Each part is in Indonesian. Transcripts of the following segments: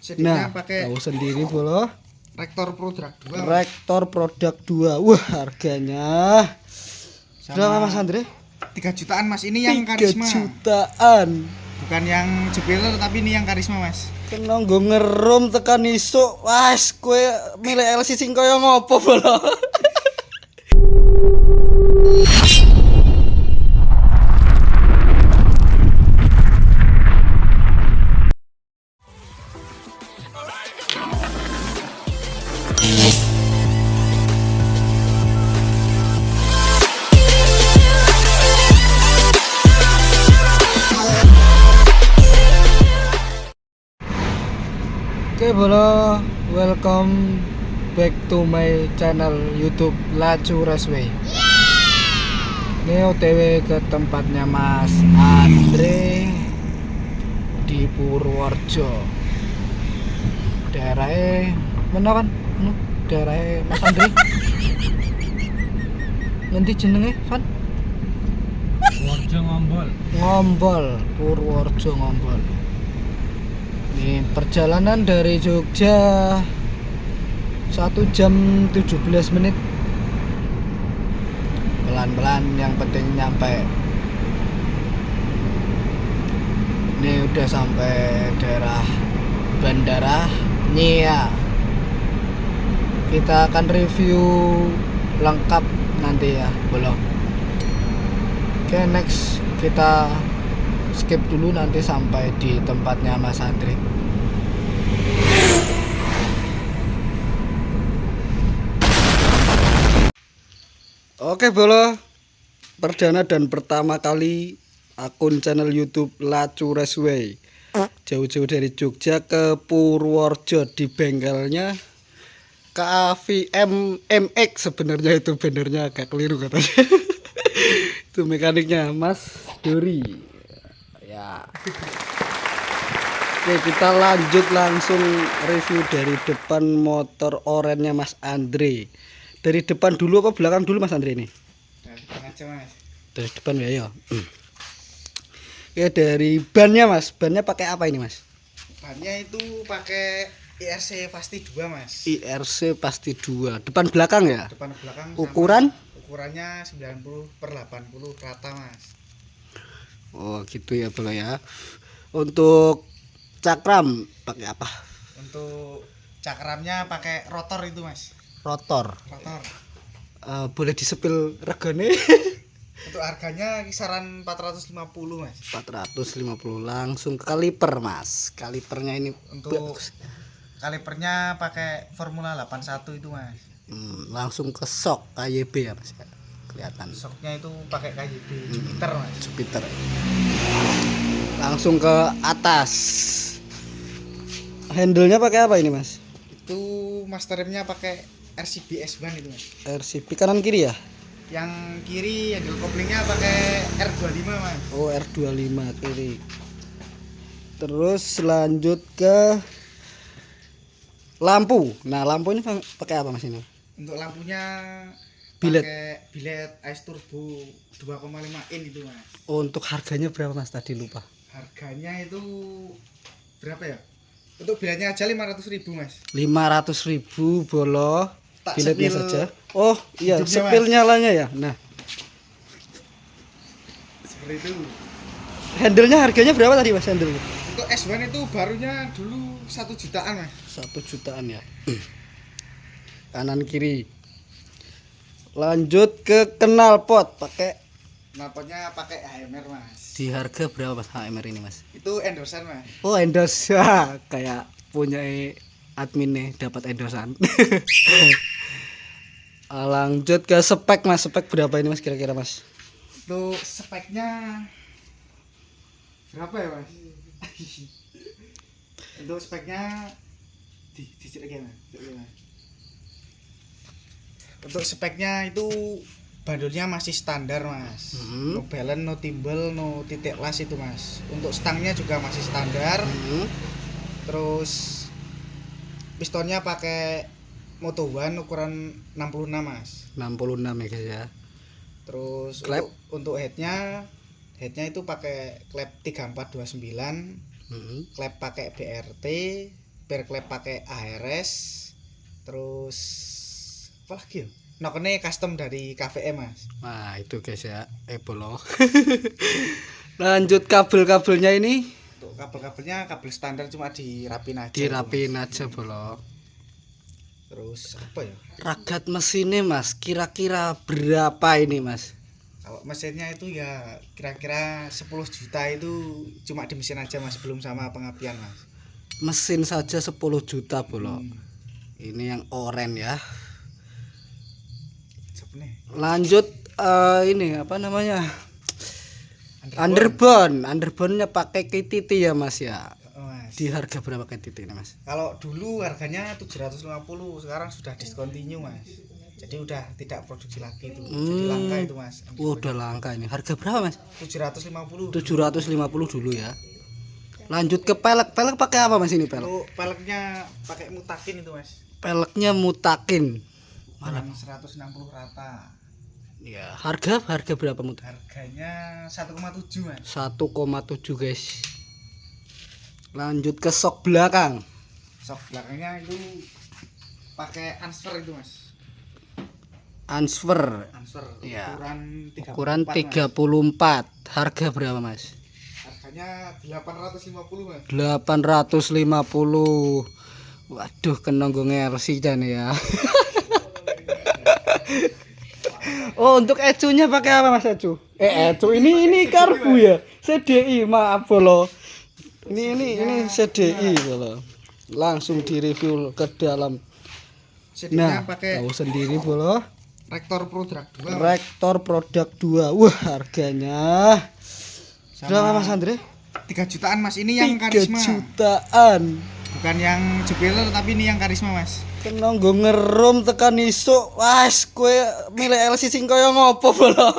Sediknya pakai tahu sendiri bolo. Rektor Produk 2. Rektor Produk 2. Wah, harganya berapa Mas Andre? 3 jutaan Mas. Ini yang 3 karisma. jutaan. Bukan yang jepiler tapi ini yang karisma Mas. Kena nggo ngerum tekan isuk. Wes kowe milih LC sing kaya ngopo bolo? Oke bolo, welcome back to my channel YouTube Lacu Raceway. Ini OTW ke tempatnya Mas Andre di Purworejo. Daerahnya mana kan? Daerahnya Mas Andre. Nanti jenenge Van? Purworejo Ngombol. Ngombol, Purworejo Ngombol. Ini perjalanan dari Jogja 1 jam 17 menit. Pelan-pelan yang penting nyampe. Ini udah sampai daerah Bandara Nia. Kita akan review lengkap nanti ya, belum. Oke, next kita skip dulu nanti sampai di tempatnya Mas Andre. Oke bolo, perdana dan pertama kali akun channel YouTube Lacu Raceway. Jauh-jauh dari Jogja ke Purworejo di bengkelnya KVM MX, sebenarnya itu bannernya agak keliru katanya. Itu mekaniknya Mas Dori. Ya. Oke, kita lanjut langsung review dari depan motor orennya Mas Andre. Dari depan dulu apa belakang dulu Mas Andre ini? Dari depan aja Mas. Dari depan ya. Ya dari bannya Mas. Bannya pakai apa ini Mas? Bannya itu pakai IRC pasti 2 Mas. IRC pasti 2. Depan belakang ya? Depan belakang. Ukuran? Ukurannya 90/80 rata Mas. Oh gitu ya bro ya. Untuk cakram pakai apa? Untuk cakramnya pakai rotor itu Mas. Rotor. Rotor. Boleh disepil regane? Untuk harganya kisaran 450 Mas. 450. Langsung ke kaliper Mas. Kalipernya ini Untuk kalipernya pakai Formula 81 itu Mas. Langsung ke sok KYB ya Mas. Kelihatan. Soknya itu pakai KYB Jupiter Mas. Jupiter. Langsung ke atas. Handle-nya pakai apa ini Mas? Itu master remnya pakai RCB S-Band itu Mas. RCB kanan kiri ya? Yang kiri handle koplingnya pakai R25 Mas. Oh R25 kiri. Terus lanjut ke lampu. Nah lampu ini pakai apa Mas ini? Untuk lampunya Bilet. pakai bilet Ice Turbo 2,5 in itu Mas. Oh, untuk harganya berapa Mas tadi lupa? Harganya itu berapa ya? Untuk biletnya aja 500.000 Mas. 500.000 bolo. Tak Biletnya sepil saja. Oh iya, hidupnya, sepil nyalanya ya. Nah, seperti itu. handle-nya harganya berapa tadi Mas handle? Untuk S1 itu barunya dulu 1 jutaan Mas. 1 jutaan ya. Kanan kiri. Lanjut ke knalpot pakai. Knalpotnya pakai HMR Mas. Di harga berapa Mas HMR ini Mas? Itu endorsean Mas. Oh endorse. Kayak punya adminnya dapat endorsean. Lanjut ke spek Mas. Spek berapa ini Mas kira-kira Mas? Untuk speknya berapa ya Mas? Untuk speknya dicek lagi Mas. Untuk speknya itu bandulnya masih standar Mas. No balance, no timbal, no titik las itu Mas. Untuk stangnya juga masih standar. Terus pistonnya pakai Moto One ukuran 66 Mas. 66 ya guys ya. Terus Klep? untuk headnya itu pakai klep 3429. Klep pakai BRT, spare klep pakai ARS. Terus apa lagi ya? Nokene custom dari KVM mas. Nah itu guys ya, bolo. Lanjut kabel-kabelnya ini. Untuk kabel-kabelnya kabel standar cuma dirapin aja. Dirapin aja bolo. Terus apa ya? Ragat mesinnya mas, kira-kira berapa ini mas? Kalau mesinnya itu ya kira-kira 10 juta itu cuma di mesin aja mas, belum sama pengapian mas. Mesin saja 10 juta bolo. Ini yang oren ya. Lanjut ini apa namanya? Underbone-nya pakai KTT ya mas ya. Mas. Di harga berapa KTT ini mas? Kalau dulu harganya 750, sekarang sudah discontinue mas. Jadi udah tidak produksi lagi itu. Jadi langka itu mas. Udah langka ini. Harga berapa mas? 750. 750 dulu ya. Lanjut ke pelek. Pelek pakai apa mas ini pelek? Untuk peleknya pakai mutakin itu mas. Peleknya mutakin. Mana? 160 rata. Ya, harga berapa muter? Harganya 1,7 mas. 1,7 guys. Lanjut ke sok belakang. Sok belakangnya itu pakai answer itu mas. Answer. Answer Ya. ukuran 34. 34. Harga berapa mas? Harganya 850 mas. 850. Waduh, kena LC jan ya. Oh, untuk ecunya pakai apa mas ecu? Ecu ini karbu ya. CDI, maaf bolo. Ini CDI bolo. Langsung direview ke dalam. Jadinya Nah, pakai tahu sendiri bolo. rektor produk 2. Rektor produk 2. Wah, harganya berapa mas Andre? 3 jutaan mas. Ini yang 3 karisma. jutaan. Bukan yang jebeler tapi ini yang karisma mas. Kena nggo ngerum tekan isuk. Wes kowe milih LC sing kaya ngopo bolo?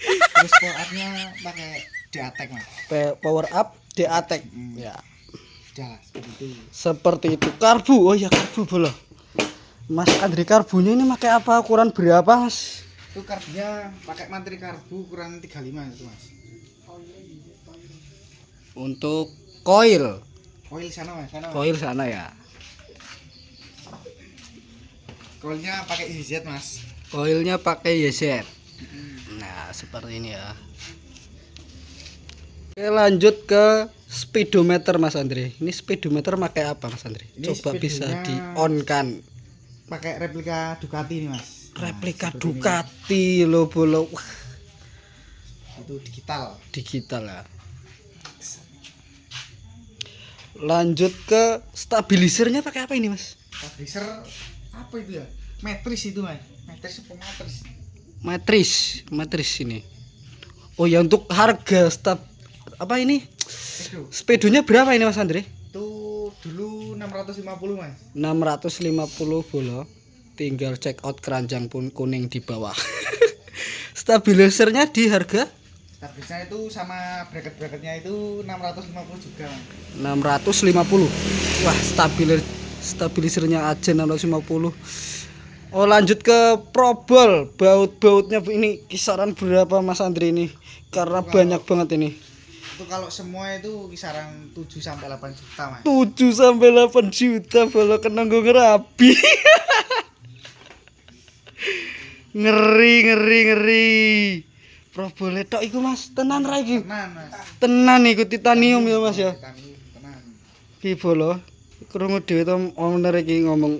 Terus power up-nya pakai Deatek mas. Power up Deatek. Ya. Udah lah seperti itu. Seperti itu. Karbu. Oh ya karbu bolo. Mas Andre karbunya ini pakai apa? Ukuran berapa mas? Itu karbunya pakai materi karbu ukuran 35 itu mas. Untuk coil. Coil sana mas. Sana mas. Coil sana ya. Coilnya pakai YZ mas. Coilnya pakai YZ. Nah seperti ini ya. Oke lanjut ke speedometer mas Andre. Ini speedometer pakai apa mas Andre? Ini Coba bisa speedonya di on kan. Pakai replika Ducati ini mas. Replika seperti Ducati lo bolo. Wah, ini. Itu digital. digital ya. Lanjut ke stabilisernya pakai apa ini mas? Stabilizer apa itu ya? Matris itu mas. Matris apa matris? Matris ini. Oh ya untuk harga apa ini? Itu. Speedonya berapa ini mas Andre? Itu dulu 650 mas. 650 bolo. Tinggal check out keranjang pun kuning di bawah. Stabilisernya di harga Stabilizernya itu sama bracket-bracketnya itu 650 juga mas. 650. Wah, stabilisernya aja 650. Oh, lanjut ke probol. Baut-bautnya ini kisaran berapa Mas Andri ini? Karena banyak banget ini. Itu kalau semua itu kisaran 7 sampai 8 juta mas. 7 sampai 8 juta bolo kena nggo ngerabi. ngeri. Probole tok iku Mas, tenan ra iki? Tenan mas. Tenan iku titanium ya Mas ya. Tenan. Iki bolo. Krungu dhewe to owner iki ngomong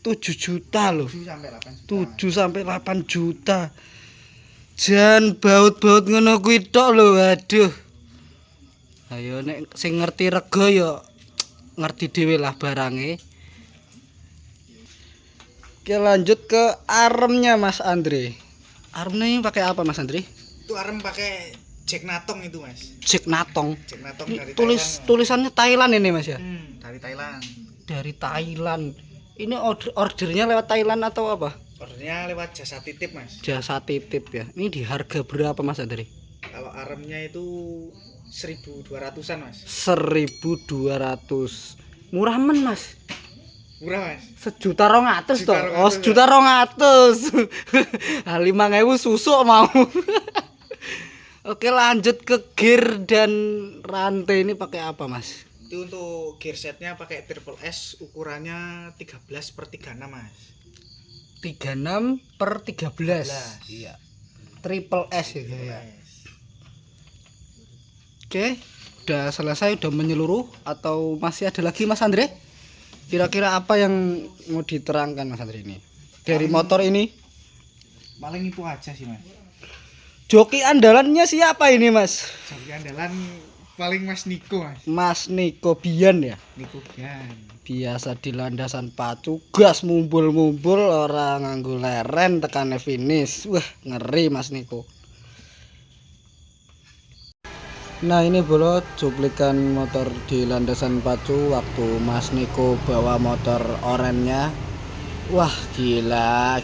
7 juta loh. 7 sampai 8 juta. 7 sampai 8 juta. Jan baut-baut ngono kuwi tok lho, waduh. Ayo nek sing ngerti rega ya ngerti dhewe lah barange. Oke, lanjut ke aremnya Mas Andre. Aremnya ini pakai apa Mas Andre? Itu arem pakai Jack Natong itu mas. Jack Natong. Jack Natong Ini dari Thailand. tulisannya Thailand ini Mas ya? Dari Thailand. Dari Thailand. Ini ordernya lewat Thailand atau apa? Ordernya lewat jasa titip mas. Jasa titip ya. Ini di harga berapa Mas Andre? Kalau aremnya itu 1.200-an mas. 1.200. Murah men Mas. Murah mas. 1.200.000 toh. Oh, 1.200.000. Ah 5.000 susuk mau. Oke, lanjut ke gear dan rantai ini pakai apa Mas? Itu untuk gearsetnya pakai triple S, ukurannya 13/36 mas. 36/13. Iya. Triple S gitu ya. Oke, udah selesai, udah menyeluruh atau masih ada lagi Mas Andre? Kira-kira apa yang mau diterangkan Mas Andre ini? Dari motor ini? Paling itu aja sih mas. Joki andalannya siapa ini Mas? Joki andalan paling Mas Niko mas. Mas Niko Bian ya? Niko Bian. Biasa di landasan pacu, gas mumbul-mumbul, orang nganggo leren tekan finish. Wah, ngeri Mas Niko. Nah, ini bolo cuplikan motor di landasan pacu waktu Mas Niko bawa motor orennya. Wah, gila.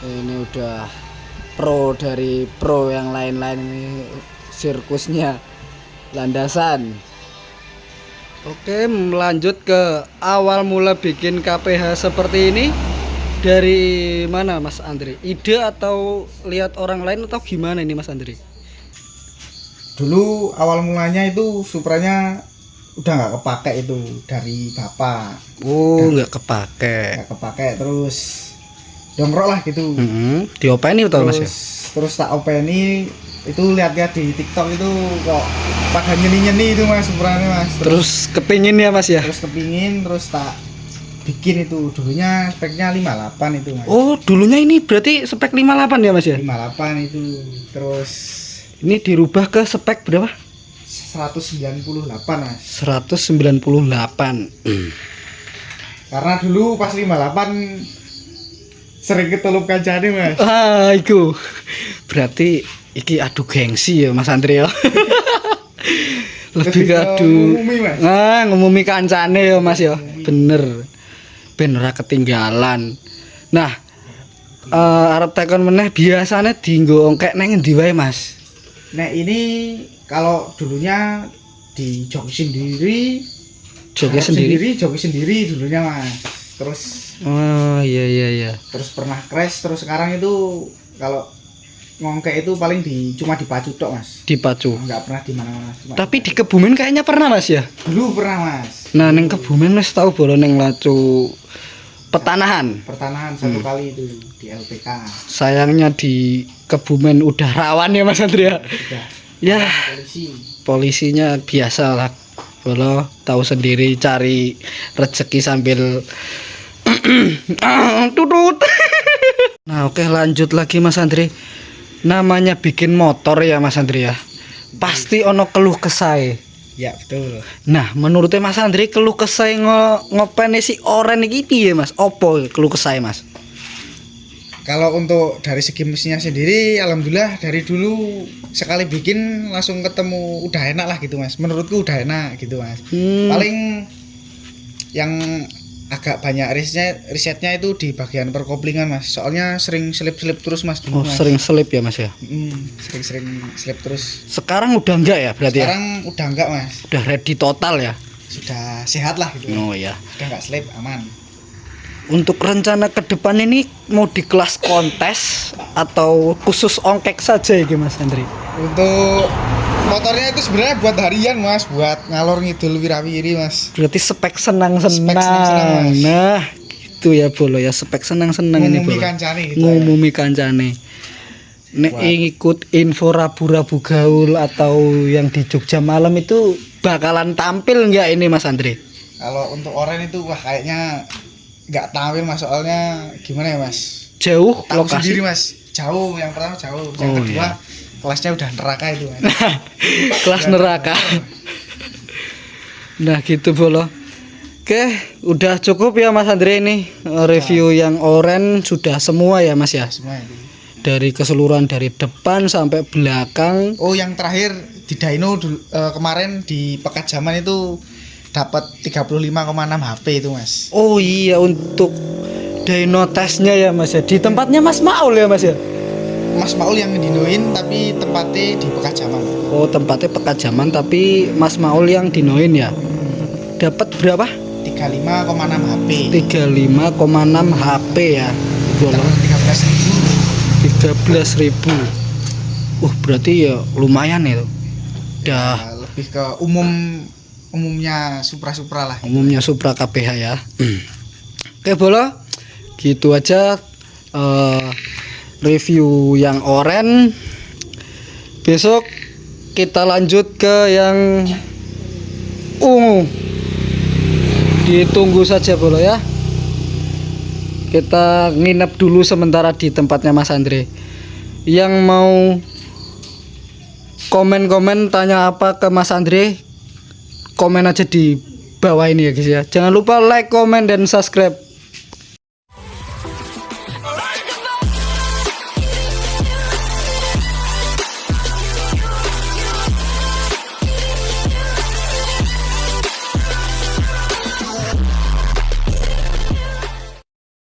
Ini udah pro dari pro yang lain-lain, ini sirkusnya landasan. Oke, lanjut ke awal mula bikin KPH seperti ini. Dari mana Mas Andri? Ide atau lihat orang lain atau gimana ini Mas Andri? Dulu awal mulanya itu Supranya udah nggak kepake itu dari bapak. Oh, nggak kepake. Terus dongkrok lah gitu. Diopeni atau Mas ya? Terus tak openi itu lihat-lihat di TikTok itu kok pada nyeni-nyeni itu mas Supranya mas. Terus kepingin ya Mas ya? Terus kepingin, terus tak bikin itu. Dulunya speknya 58 itu mas. Oh, dulunya ini berarti spek 58 ya Mas ya? 58 itu. Terus ini dirubah ke spek berapa? 198 mas. 198. Karena dulu pas 58 sering ketulup kancane mas. Ah, iku. Berarti iki adu gengsi ya Mas Andri ya. Lebih ke adu ngumumi kancane ya Mas ya. Bener. Ben ora ketinggalan. Nah, arep tekon meneh biasane dienggo ongkek nang endi wae Mas? Nah, ini kalau dulunya di joki sendiri. Joki sendiri dulunya mas. Terus oh iya. Terus pernah crash, terus sekarang itu kalau ngongkek itu paling cuma dipacu tok mas. Dipacu. Enggak pernah di mana-mana. Tapi di Kebumen kayaknya pernah Mas ya? Dulu pernah mas. Nah, ning Kebumen wis tau bolo ning lacu pertanahan satu kali itu di LPK. Sayangnya di Kebumen udah rawan ya Mas Andrea. Ya, polisinya biasa lah. Bolo tahu sendiri cari rezeki sambil tutut. Nah, oke, lanjut lagi Mas Andri. Namanya bikin motor ya Mas Andri ya. Pasti ono keluh kesah. Ya betul. Nah, menurutnya Mas Andri keluh kesah ngopeni si oren iki piye Mas? Opo keluh kesah Mas? Kalau untuk dari segi mesinnya sendiri, alhamdulillah dari dulu sekali bikin langsung ketemu udah enak lah gitu mas. Menurutku udah enak gitu mas. Paling yang agak banyak risetnya itu di bagian perkoplingan mas. Soalnya sering selip terus mas dulu. Oh mas. Sering selip ya mas ya? Sering selip terus. Sekarang udah enggak ya berarti? Sekarang udah enggak mas. Udah ready total ya? Sudah sehat lah gitu. Oh ya. Udah enggak selip, aman. Untuk rencana ke depan ini mau di kelas kontes atau khusus ongkek saja ya mas Andri? Untuk motornya itu sebenarnya buat harian mas, buat ngalor ngidul wirawiri mas. Berarti spek senang-senang. Nah gitu ya bolo ya, spek senang-senang ini bolo. Ngumumi kancane. Nek ikut info rabu-rabu gaul atau yang di Jogja malam itu bakalan tampil nggak ini mas Andri? Kalau untuk oren itu wah kayaknya nggak tampil mas, soalnya gimana ya mas? Jauh tahu lokasi sendiri mas, jauh. Yang pertama jauh, yang kedua iya. Kelasnya udah neraka itu mas. Kelas neraka. Nah gitu bolo. Oke, udah cukup ya mas Andre ini review yang oren sudah semua ya mas ya. Semua itu. Dari keseluruhan dari depan sampai belakang. Oh yang terakhir di dyno kemarin di Pekat Zaman itu dapat 35,6 HP itu mas. Oh iya, untuk dyno tesnya ya mas ya, di tempatnya Mas Maul ya mas ya. Mas Maul yang dinoin tapi tempatnya di Pekat Zaman. Oh tempatnya Pekat Zaman tapi Mas Maul yang dinoin ya. Dapat berapa? 35,6 HP. 35,6 HP ya. Bolong 13.000. Berarti ya lumayan itu. Udah lebih ke umum umumnya Supra lah. Umumnya Supra KPH ya. Oke Bolo, gitu aja review yang oren. Besok kita lanjut ke yang ungu. Ditunggu saja Bolo ya. Kita nginep dulu sementara di tempatnya Mas Andre. Yang mau komen-komen tanya apa ke Mas Andre, komen aja di bawah ini ya guys ya. Jangan lupa like, komen, dan subscribe.